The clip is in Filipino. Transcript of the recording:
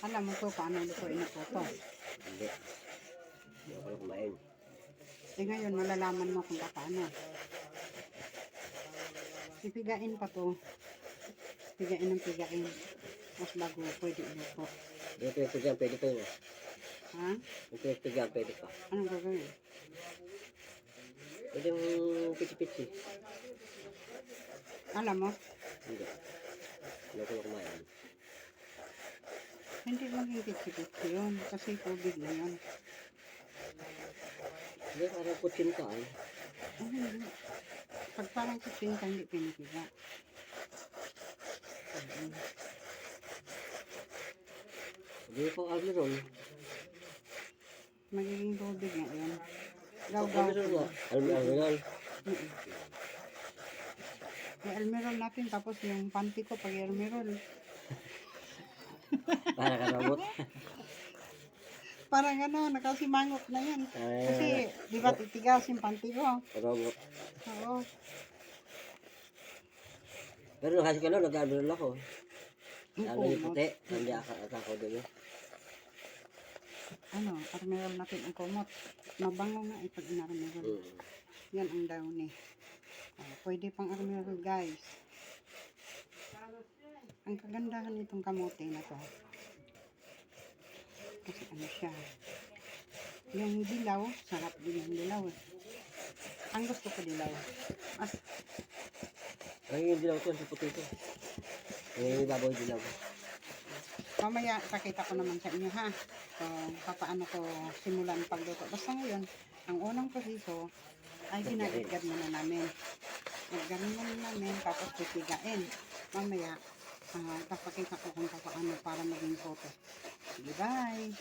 Alam mo to paano lutuin na po to. Hindi. Hindi ako na kumain. Ngayon malalaman mo kung paano. Ipigain pa to. Pigain ng pigain. Mas bago pwede luto. Yung pinagpigyan, pwede pa yun. Ha? Yung pinagpigyan, pwede pa. Anong gagawin? Pwede yung pitsi-pitsi. Alam mo? Hindi. Hindi ako na kumain. Hindi maging pitsi-pitsi yun. Kasi tubig na yun. Hindi, parang kutsin ka ay. Hindi. Pag parang kusin ka, hindi pinipiga. Hindi pa almeron. Magiging tubig na yun. Gaw-gaw. Almeron na. Almeron. May almerol natin, tapos yung panty ko pag almerol. Para ka robot. Parang ano, nakasimangot na yan. Kasi, di ba titigas yung panty ko? Robot. Oo. Pero kasi ka lang, nag-almeron ako. Sabi yung Kumot. puti, hindi ako doon. Ano, almerol natin ang kumot. Mabango nga pag in-almerol. Yan ang downy. Pwede pang almerol, guys. Ang kagandahan nitong kamote na to. Kasi ano siya. Yung dilaw, sarap din yung dilaw eh. Ang gusto ko dilaw. Ay, yung dilaw ko, sa puti ko. Yung baboy dilaw. Mamaya, pakita ko naman sa inyo ha. So, paano ko simulan pagluto. Basta ngayon, ang unang proseso ay ginagagad muna namin. Naggarin muna namin, tapos pipigain. Mamaya, papakita ko kung paano para maging photo. Sige, bye!